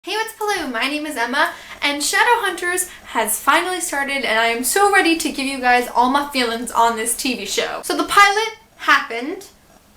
Hey, what's Paloo? My name is Emma, and Shadowhunters has finally started, and I am so ready to give you guys all my feelings on this TV show. So the pilot happened,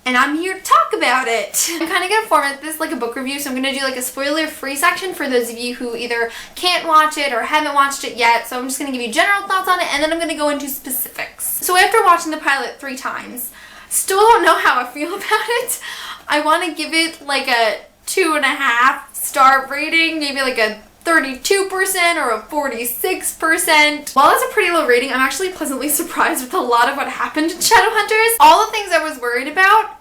and I'm here to talk about it. I'm kind of going to format this like a book review, so I'm going to do like a spoiler-free section for those of you who either can't watch it or haven't watched it yet. So I'm just going to give you general thoughts on it, and then I'm going to go into specifics. So after watching the pilot 3 times, still don't know how I feel about it. I want to give it like a 2.5 star rating, maybe like a 32% or a 46%. While it's a pretty low rating, I'm actually pleasantly surprised with a lot of what happened in Shadowhunters. All the things I was worried about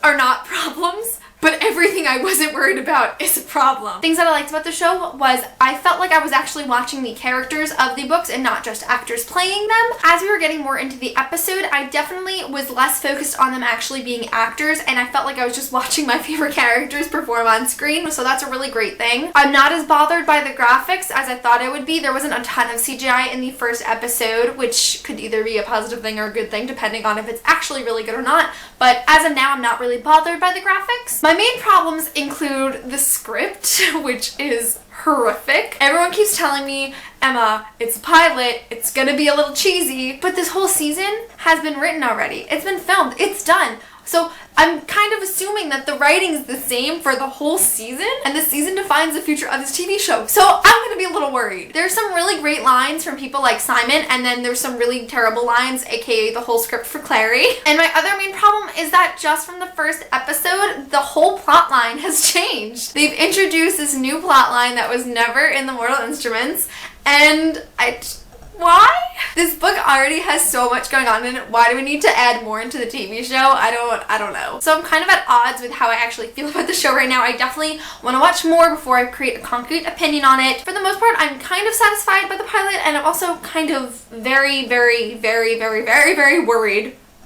are not problems, but everything I wasn't worried about is a problem. Things that I liked about the show was I felt like I was actually watching the characters of the books and not just actors playing them. As we were getting more into the episode, I definitely was less focused on them actually being actors, and I felt like I was just watching my favorite characters perform on screen, so that's a really great thing. I'm not as bothered by the graphics as I thought I would be. There wasn't a ton of CGI in the first episode, which could either be a positive thing or a good thing depending on if it's actually really good or not, but as of now I'm not really bothered by the graphics. My main problems include the script, which is horrific. Everyone keeps telling me, Emma, it's a pilot, it's gonna be a little cheesy, but this whole season has been written already. It's been filmed, it's done. So I'm kind of assuming that the writing's the same for the whole season, and the season defines the future of this TV show. So I'm gonna be a little worried. There's some really great lines from people like Simon, and then there's some really terrible lines, aka the whole script for Clary. And my other main problem is that just from the first episode, the whole plot line has changed. They've introduced this new plot line that was never in the Mortal Instruments, and why? This book already has so much going on in it. Why do we need to add more into the TV show? I don't know. So I'm kind of at odds with how I actually feel about the show right now. I definitely want to watch more before I create a concrete opinion on it. For the most part, I'm kind of satisfied by the pilot, and I'm also kind of very worried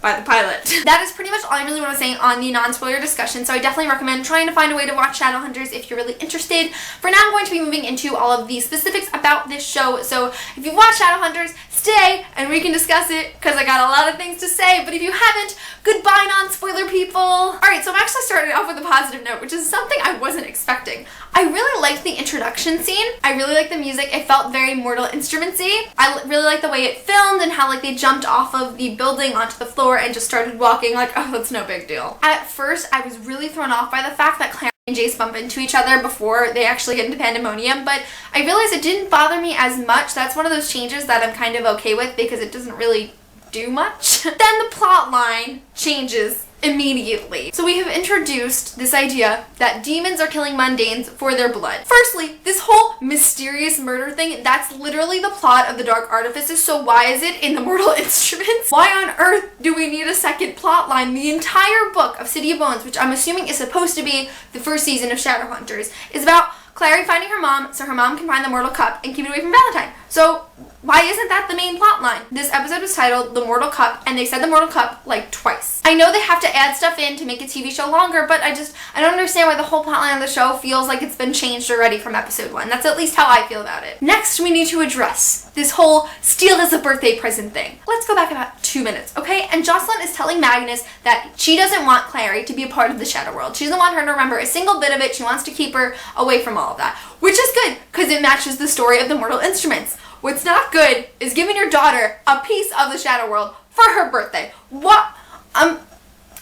by the pilot. That is pretty much all I really want to say on the non-spoiler discussion, so I definitely recommend trying to find a way to watch Shadowhunters if you're really interested. For now, I'm going to be moving into all of the specifics about this show, so if you've watched Shadowhunters, stay and we can discuss it, because I got a lot of things to say, but if you haven't, goodbye non-spoiler people! Alright, so I'm actually starting off with a positive note, which is something I wasn't expecting. I really liked the introduction scene. I really liked the music. It felt very Mortal Instruments-y. I really liked the way it filmed and how like they jumped off of the building onto the floor and just started walking like, oh, that's no big deal. At first, I was really thrown off by the fact that Clary and Jace bump into each other before they actually get into pandemonium, but I realized it didn't bother me as much. That's one of those changes that I'm kind of okay with because it doesn't really do much. Then the plot line changes immediately. So we have introduced this idea that demons are killing mundanes for their blood. Firstly, this whole mysterious murder thing, that's literally the plot of the Dark Artifices, so why is it in the Mortal Instruments? Why on earth do we need a second plot line? The entire book of City of Bones, which I'm assuming is supposed to be the first season of Shadowhunters, is about Clary finding her mom so her mom can find the Mortal Cup and keep it away from Valentine. So why isn't that the main plot line? This episode was titled The Mortal Cup, and they said the Mortal Cup like twice. I know they have to add stuff in to make a TV show longer, but I don't understand why the whole plot line of the show feels like it's been changed already from episode 1. That's at least how I feel about it. Next, we need to address this whole steal as a birthday present thing. Let's go back about 2 minutes, okay? And Jocelyn is telling Magnus that she doesn't want Clary to be a part of the Shadow World. She doesn't want her to remember a single bit of it. She wants to keep her away from all of that, which is good because it matches the story of the Mortal Instruments. What's not good is giving your daughter a piece of the Shadow World for her birthday. What? I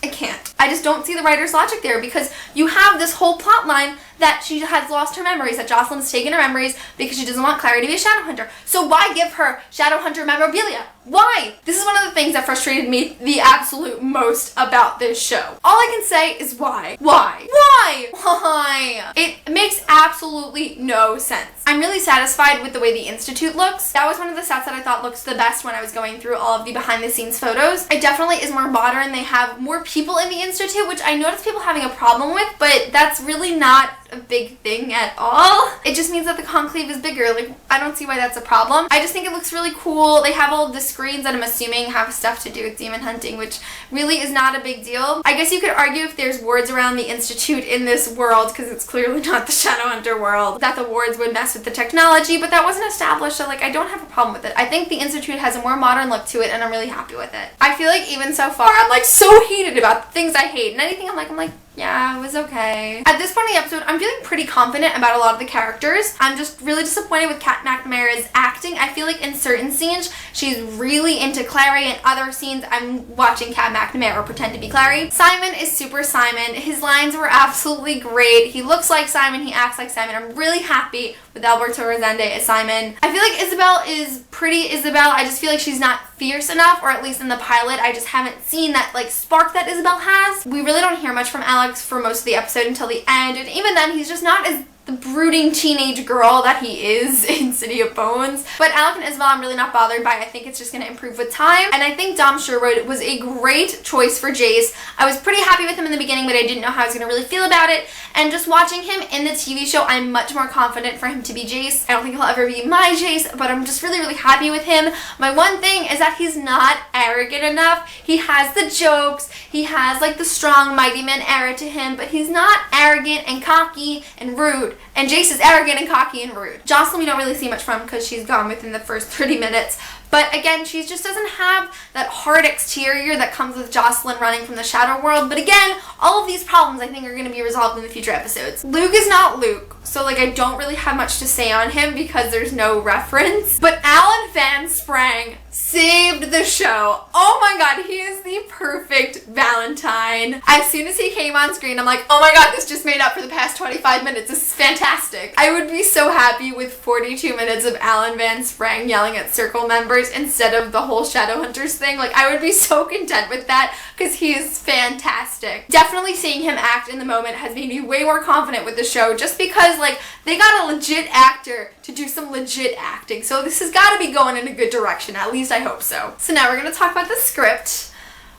can't. I just don't see the writer's logic there because you have this whole plot line that she has lost her memories, that Jocelyn's taken her memories because she doesn't want Clary to be a Shadowhunter. So why give her Shadowhunter memorabilia? Why? This is one of the things that frustrated me the absolute most about this show. All I can say is why? Why? Why? Why? It makes absolutely no sense. I'm really satisfied with the way the Institute looks. That was one of the sets that I thought looks the best when I was going through all of the behind the scenes photos. It definitely is more modern. They have more people in the Institute, which I noticed people having a problem with, but that's really not a big thing at all. It just means that the conclave is bigger. Like, I don't see why that's a problem. I just think it looks really cool. They have all of the screens that I'm assuming have stuff to do with demon hunting, which really is not a big deal. I guess you could argue if there's wards around the Institute in this world, because it's clearly not the Shadowhunter world, that the wards would mess with the technology, but that wasn't established, so like I don't have a problem with it. I think the Institute has a more modern look to it, and I'm really happy with it. I feel like even so far, I'm like so heated about the things I hate, and anything I'm like, Yeah, it was okay. At this point in the episode, I'm feeling pretty confident about a lot of the characters. I'm just really disappointed with Kat McNamara's acting. I feel like in certain scenes, she's really into Clary, and other scenes, I'm watching Kat McNamara pretend to be Clary. Simon is super Simon. His lines were absolutely great. He looks like Simon, he acts like Simon. I'm really happy with Alberto Rosende as Simon. I feel like Isabel is pretty Isabel. I just feel like she's not fierce enough, or at least in the pilot, I just haven't seen that like spark that Isabel has. We really don't hear much from Alex for most of the episode until the end, and even then he's just not as the brooding teenage girl that he is in City of Bones. But Alec and Isabel I'm really not bothered by. I think it's just going to improve with time, and I think Dom Sherwood was a great choice for Jace. I was pretty happy with him in the beginning, but I didn't know how I was going to really feel about it, and just watching him in the TV show, I'm much more confident for him to be Jace. I don't think he'll ever be my Jace, but I'm just really happy with him. My one thing is that he's not arrogant enough. He has the jokes, he has like the strong mighty man era to him, but he's not arrogant and cocky and rude. And Jace is arrogant and cocky and rude. Jocelyn we don't really see much from because she's gone within the first 30 minutes. But again, she just doesn't have that hard exterior that comes with Jocelyn running from the shadow world. But again, all of these problems I think are going to be resolved in the future episodes. Luke is not Luke, so like I don't really have much to say on him because there's no reference. But Alan Van Sprang saved the show. Oh my god, he is the perfect Valentine. As soon as he came on screen, I'm like, oh my god, this just made up for the past 25 minutes. This is fantastic. I would be so happy with 42 minutes of Alan Van Sprang yelling at circle members instead of the whole Shadowhunters thing. Like, I would be so content with that because he is fantastic. Definitely seeing him act in the moment has made me way more confident with the show, just because like they got a legit actor to do some legit acting. So this has got to be going in a good direction. At least I hope so. So now we're going to talk about the script,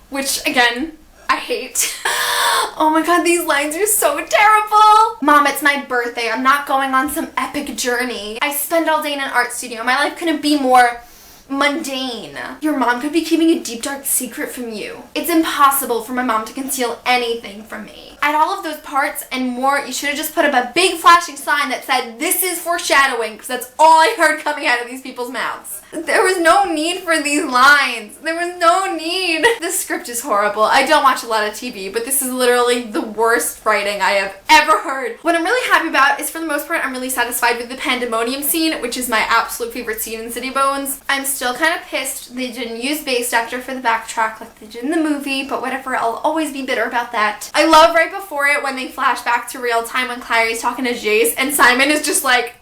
which again, I hate. Oh my god, these lines are so terrible. Mom, it's my birthday. I'm not going on some epic journey. I spend all day in an art studio. My life couldn't be more mundane. Your mom could be keeping a deep dark secret from you. It's impossible for my mom to conceal anything from me. At all of those parts and more, you should have just put up a big flashing sign that said, this is foreshadowing, because that's all I heard coming out of these people's mouths. There was no need for these lines. There was no need. This script is horrible. I don't watch a lot of TV, but this is literally the worst writing I have ever heard. What I'm really happy about is, for the most part, I'm really satisfied with the pandemonium scene, which is my absolute favorite scene in City Bones. I'm still kind of pissed they didn't use bass actor for the backtrack like they did in the movie, but whatever, I'll always be bitter about that. I love right before it when they flash back to real time when Clary's talking to Jace and Simon is just like,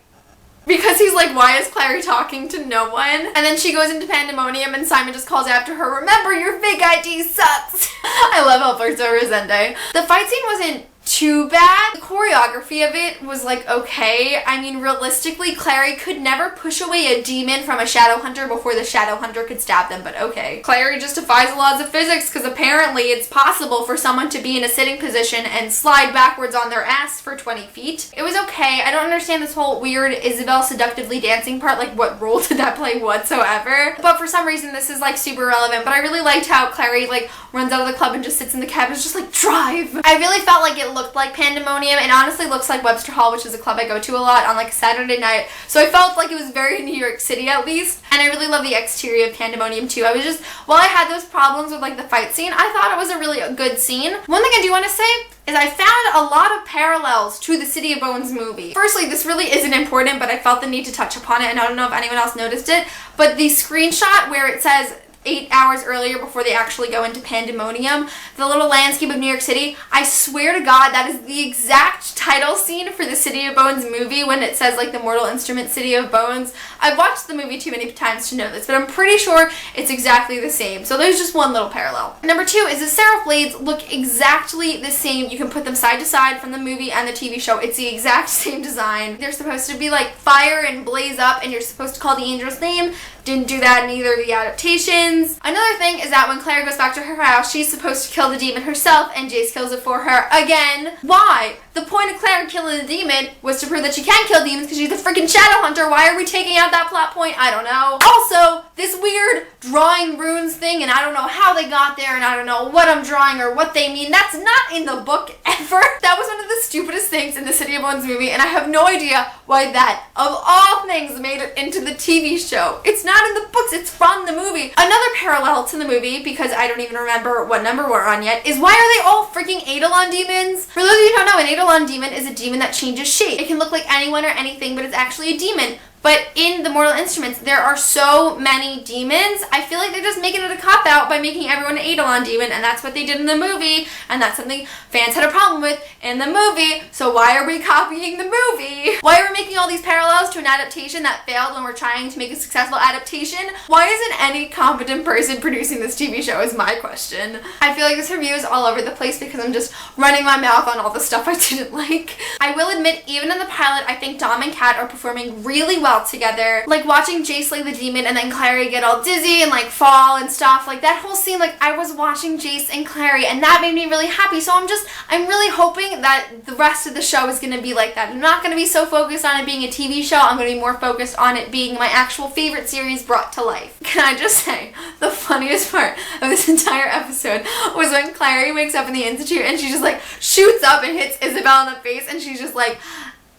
because he's like, why is Clary talking to no one? And then she goes into pandemonium and Simon just calls after her, remember your fake ID sucks. I love Alberto Rosende. The fight scene wasn't too bad. The choreography of it was like okay. I mean, realistically, Clary could never push away a demon from a shadow hunter before the shadow hunter could stab them, but okay. Clary just defies the laws of physics because apparently it's possible for someone to be in a sitting position and slide backwards on their ass for 20 feet. It was okay. I don't understand this whole weird Isabel seductively dancing part. Like, what role did that play whatsoever? But for some reason, this is like super relevant. But I really liked how Clary like runs out of the club and just sits in the cab and is just like, drive. I really felt like it looked like Pandemonium. It honestly looks like Webster Hall, which is a club I go to a lot on like Saturday night. So I felt like it was very New York City at least. And I really love the exterior of Pandemonium too. I was just, while I had those problems with like the fight scene, I thought it was a really good scene. One thing I do want to say is I found a lot of parallels to the City of Bones movie. Firstly, this really isn't important, but I felt the need to touch upon it, and I don't know if anyone else noticed it, but the screenshot where it says 8 hours earlier before they actually go into Pandemonium, the little landscape of New York City, I swear to God that is the exact title scene for the City of Bones movie when it says like the Mortal Instrument City of Bones. I've watched the movie too many times to know this, but I'm pretty sure it's exactly the same. So there's just one little parallel. Number two is the Seraph blades look exactly the same. You can put them side to side from the movie and the TV show. It's the exact same design. They're supposed to be like fire and blaze up, and you're supposed to call the angel's name. Didn't do that in either of the adaptations. Another thing is that when Claire goes back to her house, she's supposed to kill the demon herself, and Jace kills it for her again. Why? the point of Clary killing the demon was to prove that she can kill demons because she's a freaking shadow hunter. Why are we taking out that plot point? I don't know. Also, this weird drawing runes thing, and I don't know how they got there, and I don't know what I'm drawing or what they mean. That's not in the book ever. That was one of the stupidest things in the City of Bones movie, and I have no idea why that, of all things, made it into the TV show. It's not in the books, it's from the movie. Another parallel to the movie, because I don't even remember what number we're on yet, is why are they all freaking Eidolon demons? For those of you who don't know, an Eidolon demon is a demon that changes shape. It can look like anyone or anything, but it's actually a demon. But in the Mortal Instruments, there are so many demons. I feel like they're just making it a cop-out by making everyone an Eidolon demon, and that's what they did in the movie, and that's something fans had a problem with in the movie, so why are we copying the movie? Why are we making all these parallels to an adaptation that failed when we're trying to make a successful adaptation? Why isn't any competent person producing this TV show is my question. I feel like this review is all over the place because I'm just running my mouth on all the stuff I didn't like. I will admit, even in the pilot, I think Dom and Kat are performing really well together. Like watching Jay slay the demon and then Clary get all dizzy and like fall and stuff. Like that whole scene, like I was watching Jace and Clary and that made me really happy. So I'm really hoping that the rest of the show is going to be like that. I'm not going to be so focused on it being a TV show. I'm going to be more focused on it being my actual favorite series brought to life. Can I just say, the funniest part of this entire episode was when Clary wakes up in the Institute and she just like shoots up and hits Isabel in the face and she's just like,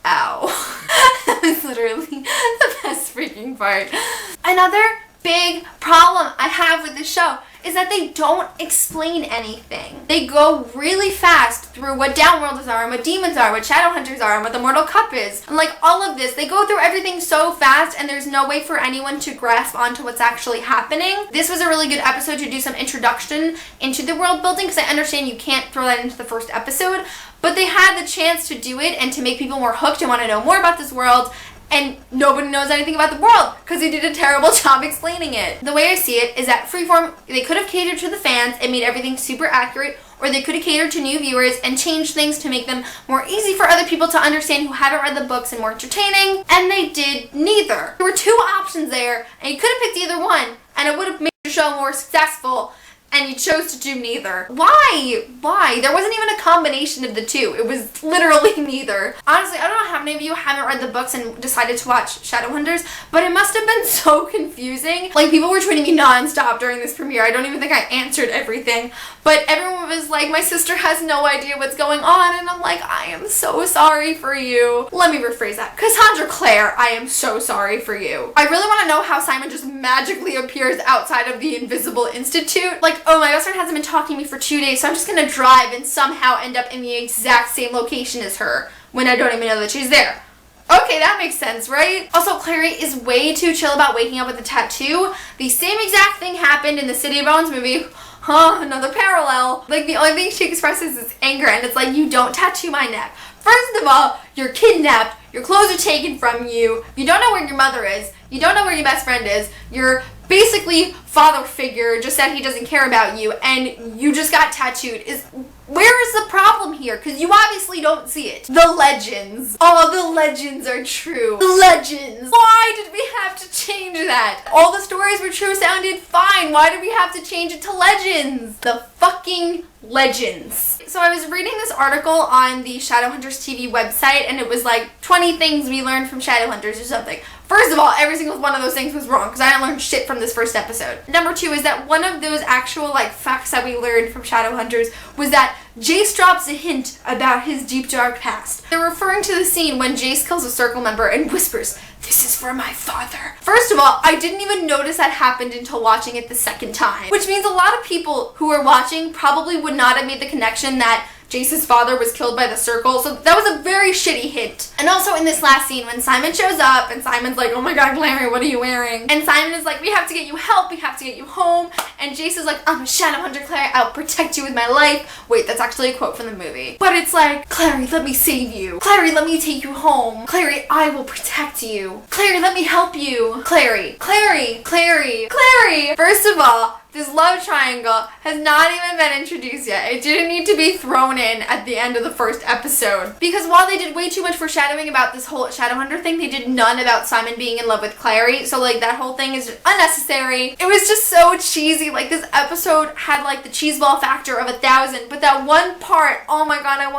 ow. That was literally the best freaking part. Another big problem I have with this show is that they don't explain anything. They go really fast through what Downworlders are and what demons are, what Shadowhunters are, and what the Mortal Cup is. And like all of this, they go through everything so fast and there's no way for anyone to grasp onto what's actually happening. This was a really good episode to do some introduction into the world building because I understand you can't throw that into the first episode, but they had the chance to do it and to make people more hooked and want to know more about this world. And nobody knows anything about the world because they did a terrible job explaining it. The way I see it is that Freeform, they could have catered to the fans and made everything super accurate, or they could have catered to new viewers and changed things to make them more easy for other people to understand who haven't read the books and more entertaining, and they did neither. There were two options there, and you could have picked either one, and it would have made the show more successful, and you chose to do neither. Why? Why? There wasn't even a combination of the two. It was literally neither. Honestly, I don't know how many of you haven't read the books and decided to watch Shadowhunters, but it must have been so confusing. Like, people were tweeting me nonstop during this premiere. I don't even think I answered everything, but everyone was like, my sister has no idea what's going on, and I'm like, I am so sorry for you. Let me rephrase that. Cassandra Clare, I am so sorry for you. I really want to know how Simon just magically appears outside of the Invisible Institute. Like, oh, my best friend hasn't been talking to me for 2 days, so I'm just gonna drive and somehow end up in the exact same location as her when I don't even know that she's there. Okay, that makes sense, right? Also, Clary is way too chill about waking up with a tattoo. The same exact thing happened in the City of Bones movie. Huh, another parallel. Like, the only thing she expresses is anger, and it's like, you don't tattoo my neck. First of all, you're kidnapped, your clothes are taken from you, you don't know where your mother is, you don't know where your best friend is, you're basically father figure just said he doesn't care about you, and you just got tattooed. Where is the problem here? Because you obviously don't see it. The legends. All the legends are true. The legends. Why did we have to change that? All the stories were true sounded fine. Why did we have to change it to legends? The fucking legends. So I was reading this article on the Shadowhunters TV website, and it was like 20 things we learned from Shadowhunters or something. First of all, every single one of those things was wrong because I didn't learn shit from this first episode. Number 2 is that one of those actual like facts that we learned from Shadowhunters was that Jace drops a hint about his deep dark past. They're referring to the scene when Jace kills a circle member and whispers, "This is for my father." First of all, I didn't even notice that happened until watching it the second time, which means a lot of people who were watching probably would not have made the connection that Jace's father was killed by the circle, so that was a very shitty hint. And also in this last scene, when Simon shows up, and Simon's like, oh my god, Clary, what are you wearing? And Simon is like, we have to get you help, we have to get you home. And Jace is like, I'm a Shadowhunter, Clary, I'll protect you with my life. Wait, that's actually a quote from the movie. But it's like, Clary, let me save you. Clary, let me take you home. Clary, I will protect you. Clary, let me help you. Clary, Clary, Clary, Clary. First of all, this love triangle has not even been introduced yet. It didn't need to be thrown in at the end of the first episode. Because while they did way too much foreshadowing about this whole Shadowhunter thing, they did none about Simon being in love with Clary. So like that whole thing is just unnecessary. It was just so cheesy. Like this episode had like the cheeseball factor of 1,000. But that one part, oh my god, I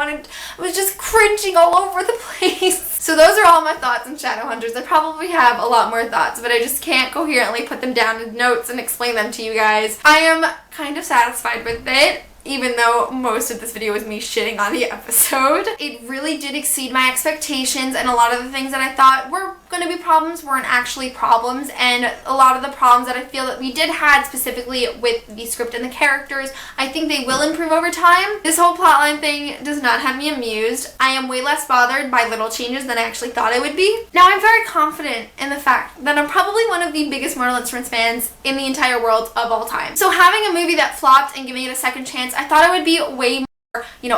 was just cringing all over the place. So those are all my thoughts on Shadowhunters. I probably have a lot more thoughts, but I just can't coherently put them down in notes and explain them to you guys. I am kind of satisfied with it, even though most of this video was me shitting on the episode. It really did exceed my expectations, and a lot of the things that I thought were going to be problems weren't actually problems, and a lot of the problems that I feel that we did have specifically with the script and the characters, I think they will improve over time. This whole plotline thing does not have me amused. I am way less bothered by little changes than I actually thought I would be. Now, I'm very confident in the fact that I'm probably one of the biggest Mortal Instruments fans in the entire world of all time. So having a movie that flopped and giving it a second chance, I thought I would be way more,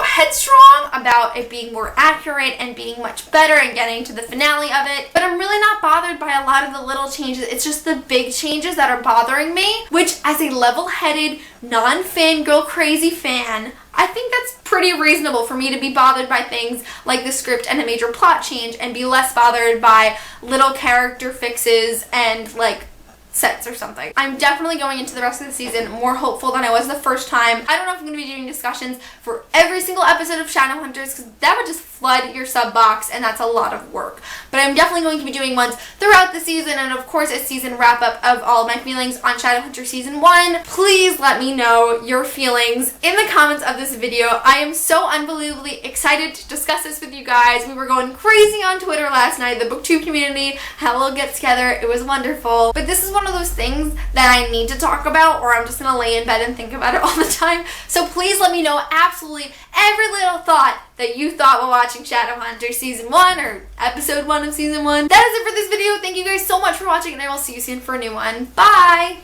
headstrong about it being more accurate and being much better and getting to the finale of it. But I'm really not bothered by a lot of the little changes. It's just the big changes that are bothering me, which as a level-headed, non-fangirl crazy fan, I think that's pretty reasonable for me to be bothered by things like the script and a major plot change and be less bothered by little character fixes and like sets or something. I'm definitely going into the rest of the season more hopeful than I was the first time. I don't know if I'm going to be doing discussions for every single episode of Shadowhunters because that would just flood your sub box and that's a lot of work. But I'm definitely going to be doing ones throughout the season and of course a season wrap up of all my feelings on Shadowhunter Season 1. Please let me know your feelings in the comments of this video. I am so unbelievably excited to discuss this with you guys. We were going crazy on Twitter last night, the booktube community, had a little get together. It was wonderful. But this is one of those things that I need to talk about or I'm just gonna lay in bed and think about it all the time. So please let me know absolutely every little thought that you thought while watching Shadowhunter Season 1 or Episode 1 of Season 1. That is it for this video. Thank you guys so much for watching and I will see you soon for a new one. Bye!